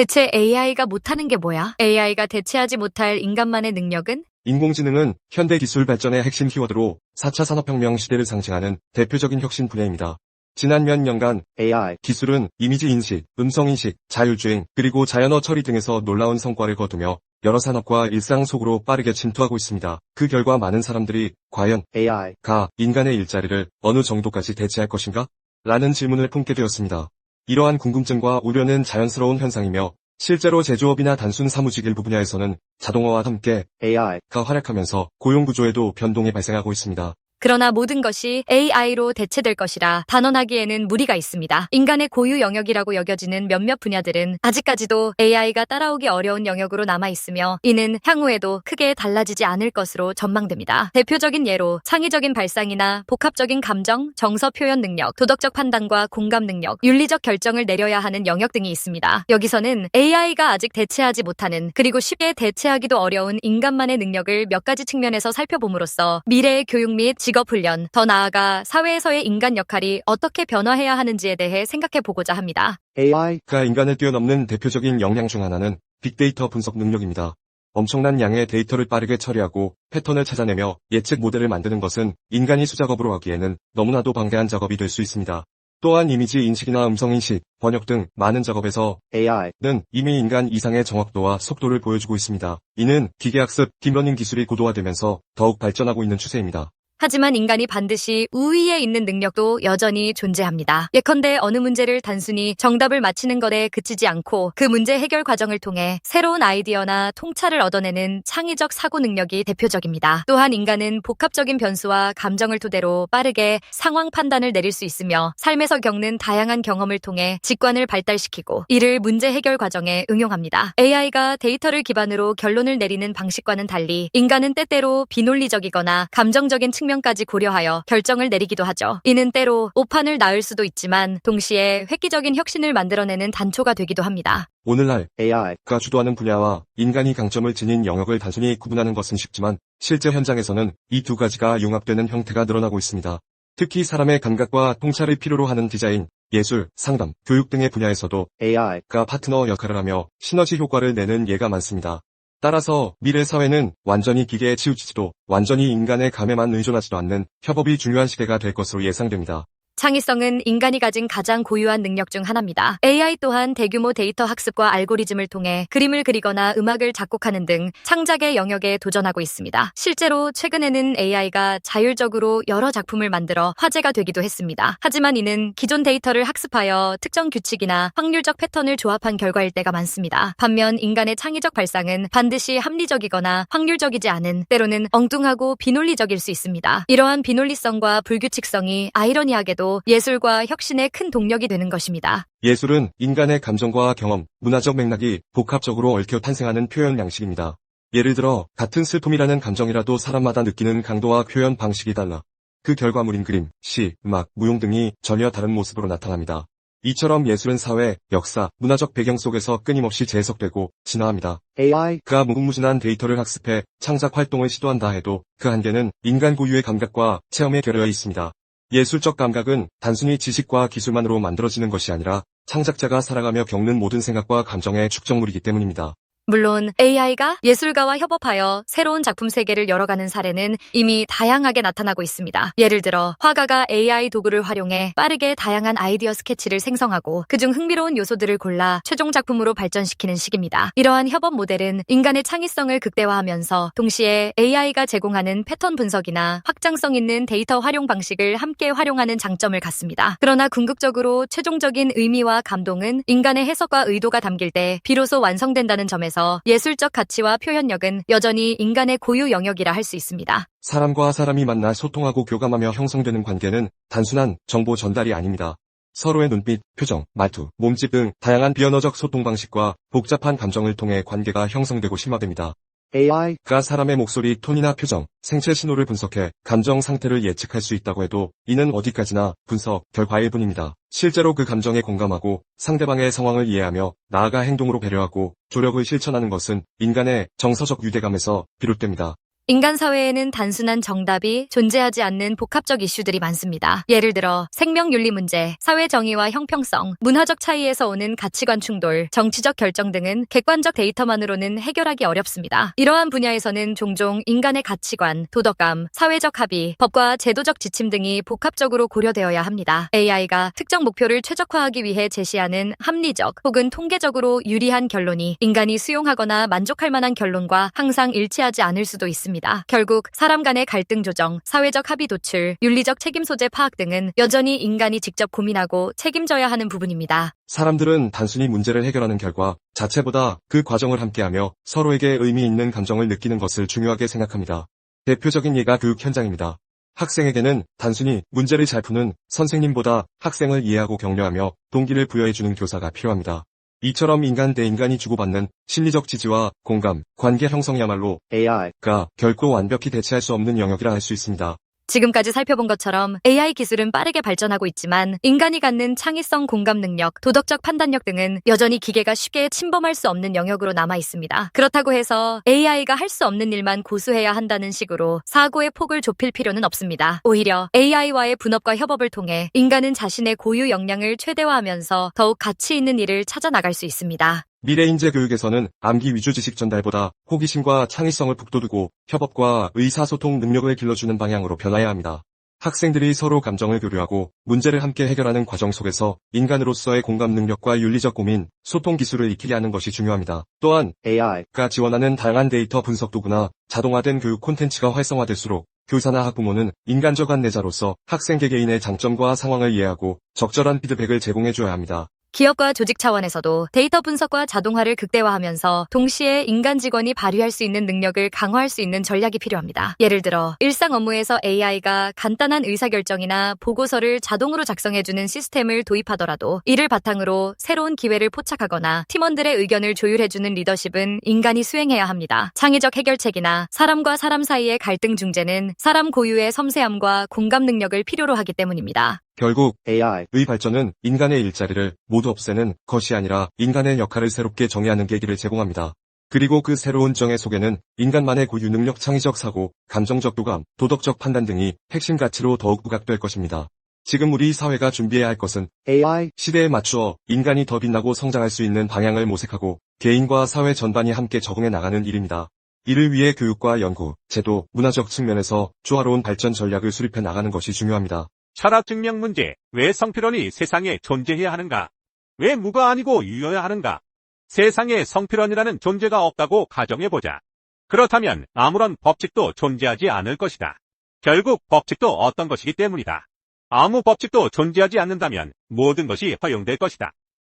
대체 AI가 못하는 게 뭐야? AI가 대체하지 못할 인간만의 능력은? 인공지능은 현대 기술 발전의 핵심 키워드로 4차 산업혁명 시대를 상징하는 대표적인 혁신 분야입니다. 지난 몇 년간 AI 기술은 이미지 인식, 음성 인식, 자율주행, 그리고 자연어 처리 등에서 놀라운 성과를 거두며 여러 산업과 일상 속으로 빠르게 침투하고 있습니다. 그 결과 많은 사람들이 과연 AI가 인간의 일자리를 어느 정도까지 대체할 것인가? 라는 질문을 품게 되었습니다. 이러한 궁금증과 우려는 자연스러운 현상이며 실제로 제조업이나 단순 사무직 일부 분야에서는 자동화와 함께 AI가 활약하면서 고용구조에도 변동이 발생하고 있습니다. 그러나 모든 것이 AI로 대체될 것이라 단언하기에는 무리가 있습니다. 인간의 고유 영역이라고 여겨지는 몇몇 분야들은 아직까지도 AI가 따라오기 어려운 영역으로 남아있으며 이는 향후에도 크게 달라지지 않을 것으로 전망됩니다. 대표적인 예로 창의적인 발상이나 복합적인 감정, 정서 표현 능력, 도덕적 판단과 공감 능력, 윤리적 결정을 내려야 하는 영역 등이 있습니다. 여기서는 AI가 아직 대체하지 못하는 그리고 쉽게 대체하기도 어려운 인간만의 능력을 몇 가지 측면에서 살펴봄으로써 미래의 교육 및 직업훈련, 더 나아가 사회에서의 인간 역할이 어떻게 변화해야 하는지에 대해 생각해보고자 합니다. AI가 인간을 뛰어넘는 대표적인 역량 중 하나는 빅데이터 분석 능력입니다. 엄청난 양의 데이터를 빠르게 처리하고 패턴을 찾아내며 예측 모델을 만드는 것은 인간이 수작업으로 하기에는 너무나도 방대한 작업이 될 수 있습니다. 또한 이미지 인식이나 음성 인식, 번역 등 많은 작업에서 AI는 이미 인간 이상의 정확도와 속도를 보여주고 있습니다. 이는 기계학습, 딥러닝 기술이 고도화되면서 더욱 발전하고 있는 추세입니다. 하지만 인간이 반드시 우위에 있는 능력도 여전히 존재합니다. 예컨대 어느 문제를 단순히 정답을 맞히는 것에 그치지 않고 그 문제 해결 과정을 통해 새로운 아이디어나 통찰을 얻어내는 창의적 사고 능력이 대표적입니다. 또한 인간은 복합적인 변수와 감정을 토대로 빠르게 상황 판단을 내릴 수 있으며 삶에서 겪는 다양한 경험을 통해 직관을 발달시키고 이를 문제 해결 과정에 응용합니다. AI가 데이터를 기반으로 결론을 내리는 방식과는 달리 인간은 때때로 비논리적이거나 감정적인 측면까지 고려하여 결정을 내리기도 하죠. 이는 때로 오판을 낳을 수도 있지만 동시에 획기적인 혁신을 만들어내는 단초가 되기도 합니다. 오늘날 AI가 주도하는 분야와 인간이 강점을 지닌 영역을 단순히 구분하는 것은 쉽지만 실제 현장에서는 이 두 가지가 융합되는 형태가 늘어나고 있습니다. 특히 사람의 감각과 통찰을 필요로 하는 디자인, 예술, 상담, 교육 등의 분야에서도 AI가 파트너 역할을 하며 시너지 효과를 내는 예가 많습니다. 따라서 미래 사회는 완전히 기계에 치우치지도 완전히 인간의 감에만 의존하지도 않는 협업이 중요한 시대가 될 것으로 예상됩니다. 창의성은 인간이 가진 가장 고유한 능력 중 하나입니다. AI 또한 대규모 데이터 학습과 알고리즘을 통해 그림을 그리거나 음악을 작곡하는 등 창작의 영역에 도전하고 있습니다. 실제로 최근에는 AI가 자율적으로 여러 작품을 만들어 화제가 되기도 했습니다. 하지만 이는 기존 데이터를 학습하여 특정 규칙이나 확률적 패턴을 조합한 결과일 때가 많습니다. 반면 인간의 창의적 발상은 반드시 합리적이거나 확률적이지 않은 때로는 엉뚱하고 비논리적일 수 있습니다. 이러한 비논리성과 불규칙성이 아이러니하게도 예술과 혁신의 큰 동력이 되는 것입니다. 예술은 인간의 감정과 경험, 문화적 맥락이 복합적으로 얽혀 탄생하는 표현 양식입니다. 예를 들어 같은 슬픔이라는 감정이라도 사람마다 느끼는 강도와 표현 방식이 달라 그 결과물인 그림, 시, 음악, 무용 등이 전혀 다른 모습으로 나타납니다. 이처럼 예술은 사회, 역사, 문화적 배경 속에서 끊임없이 재해석되고 진화합니다. AI가 무궁무진한 데이터를 학습해 창작 활동을 시도한다 해도 그 한계는 인간 고유의 감각과 체험에 결여해 있습니다. 예술적 감각은 단순히 지식과 기술만으로 만들어지는 것이 아니라 창작자가 살아가며 겪는 모든 생각과 감정의 축적물이기 때문입니다. 물론 AI가 예술가와 협업하여 새로운 작품 세계를 열어가는 사례는 이미 다양하게 나타나고 있습니다. 예를 들어 화가가 AI 도구를 활용해 빠르게 다양한 아이디어 스케치를 생성하고 그중 흥미로운 요소들을 골라 최종 작품으로 발전시키는 식입니다. 이러한 협업 모델은 인간의 창의성을 극대화하면서 동시에 AI가 제공하는 패턴 분석이나 확장성 있는 데이터 활용 방식을 함께 활용하는 장점을 갖습니다. 그러나 궁극적으로 최종적인 의미와 감동은 인간의 해석과 의도가 담길 때 비로소 완성된다는 점에서 예술적 가치와 표현력은 여전히 인간의 고유 영역이라 할 수 있습니다. 사람과 사람이 만나 소통하고 교감하며 형성되는 관계는 단순한 정보 전달이 아닙니다. 서로의 눈빛, 표정, 말투, 몸짓 등 다양한 비언어적 소통 방식과 복잡한 감정을 통해 관계가 형성되고 심화됩니다. AI가 사람의 목소리, 톤이나 표정, 생체 신호를 분석해 감정 상태를 예측할 수 있다고 해도 이는 어디까지나 분석, 결과일 뿐입니다. 실제로 그 감정에 공감하고 상대방의 상황을 이해하며 나아가 행동으로 배려하고 조력을 실천하는 것은 인간의 정서적 유대감에서 비롯됩니다. 인간 사회에는 단순한 정답이 존재하지 않는 복합적 이슈들이 많습니다. 예를 들어 생명윤리 문제, 사회 정의와 형평성, 문화적 차이에서 오는 가치관 충돌, 정치적 결정 등은 객관적 데이터만으로는 해결하기 어렵습니다. 이러한 분야에서는 종종 인간의 가치관, 도덕감, 사회적 합의, 법과 제도적 지침 등이 복합적으로 고려되어야 합니다. AI가 특정 목표를 최적화하기 위해 제시하는 합리적 혹은 통계적으로 유리한 결론이 인간이 수용하거나 만족할 만한 결론과 항상 일치하지 않을 수도 있습니다. 결국 사람 간의 갈등 조정, 사회적 합의 도출, 윤리적 책임 소재 파악 등은 여전히 인간이 직접 고민하고 책임져야 하는 부분입니다. 사람들은 단순히 문제를 해결하는 결과 자체보다 그 과정을 함께하며 서로에게 의미 있는 감정을 느끼는 것을 중요하게 생각합니다. 대표적인 예가 교육 현장입니다. 학생에게는 단순히 문제를 잘 푸는 선생님보다 학생을 이해하고 격려하며 동기를 부여해주는 교사가 필요합니다. 이처럼 인간 대 인간이 주고받는 심리적 지지와 공감, 관계 형성이야말로 AI가 결코 완벽히 대체할 수 없는 영역이라 할 수 있습니다. 지금까지 살펴본 것처럼 AI 기술은 빠르게 발전하고 있지만 인간이 갖는 창의성, 공감 능력, 도덕적 판단력 등은 여전히 기계가 쉽게 침범할 수 없는 영역으로 남아 있습니다. 그렇다고 해서 AI가 할 수 없는 일만 고수해야 한다는 식으로 사고의 폭을 좁힐 필요는 없습니다. 오히려 AI와의 분업과 협업을 통해 인간은 자신의 고유 역량을 최대화하면서 더욱 가치 있는 일을 찾아 나갈 수 있습니다. 미래 인재 교육에서는 암기 위주 지식 전달보다 호기심과 창의성을 북돋우고 협업과 의사소통 능력을 길러주는 방향으로 변화해야 합니다. 학생들이 서로 감정을 교류하고 문제를 함께 해결하는 과정 속에서 인간으로서의 공감 능력과 윤리적 고민, 소통 기술을 익히게 하는 것이 중요합니다. 또한 AI가 지원하는 다양한 데이터 분석 도구나 자동화된 교육 콘텐츠가 활성화될수록 교사나 학부모는 인간적 안내자로서 학생 개개인의 장점과 상황을 이해하고 적절한 피드백을 제공해줘야 합니다. 기업과 조직 차원에서도 데이터 분석과 자동화를 극대화하면서 동시에 인간 직원이 발휘할 수 있는 능력을 강화할 수 있는 전략이 필요합니다. 예를 들어 일상 업무에서 AI가 간단한 의사결정이나 보고서를 자동으로 작성해주는 시스템을 도입하더라도 이를 바탕으로 새로운 기회를 포착하거나 팀원들의 의견을 조율해주는 리더십은 인간이 수행해야 합니다. 창의적 해결책이나 사람과 사람 사이의 갈등 중재는 사람 고유의 섬세함과 공감 능력을 필요로 하기 때문입니다. 결국 AI의 발전은 인간의 일자리를 모두 없애는 것이 아니라 인간의 역할을 새롭게 정의하는 계기를 제공합니다. 그리고 그 새로운 정의 속에는 인간만의 고유 능력, 창의적 사고, 감정적 도감, 도덕적 판단 등이 핵심 가치로 더욱 부각될 것입니다. 지금 우리 사회가 준비해야 할 것은 AI 시대에 맞추어 인간이 더 빛나고 성장할 수 있는 방향을 모색하고 개인과 사회 전반이 함께 적응해 나가는 일입니다. 이를 위해 교육과 연구, 제도, 문화적 측면에서 조화로운 발전 전략을 수립해 나가는 것이 중요합니다. 철학 증명 문제. 왜 성필원이 세상에 존재해야 하는가? 왜 무가 아니고 유여야 하는가? 세상에 성필원이라는 존재가 없다고 가정해보자. 그렇다면 아무런 법칙도 존재하지 않을 것이다. 결국 법칙도 어떤 것이기 때문이다. 아무 법칙도 존재하지 않는다면 모든 것이 허용될 것이다.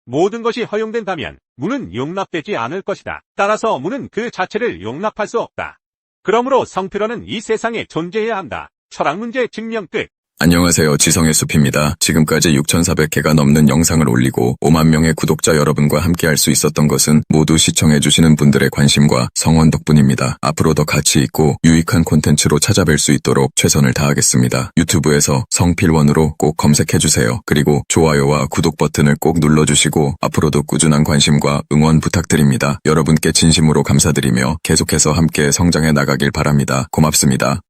모든 것이 허용된다면 무는 용납되지 않을 것이다. 따라서 무는 그 자체를 용납할 수 없다. 그러므로 성필원은 이 세상에 존재해야 한다. 철학 문제 증명 끝. 안녕하세요. 지성의 숲입니다. 지금까지 6,400개가 넘는 영상을 올리고 5만 명의 구독자 여러분과 함께할 수 있었던 것은 모두 시청해주시는 분들의 관심과 성원 덕분입니다. 앞으로 더 가치 있고 유익한 콘텐츠로 찾아뵐 수 있도록 최선을 다하겠습니다. 유튜브에서 성필원으로 꼭 검색해주세요. 그리고 좋아요와 구독 버튼을 꼭 눌러주시고 앞으로도 꾸준한 관심과 응원 부탁드립니다. 여러분께 진심으로 감사드리며 계속해서 함께 성장해 나가길 바랍니다. 고맙습니다.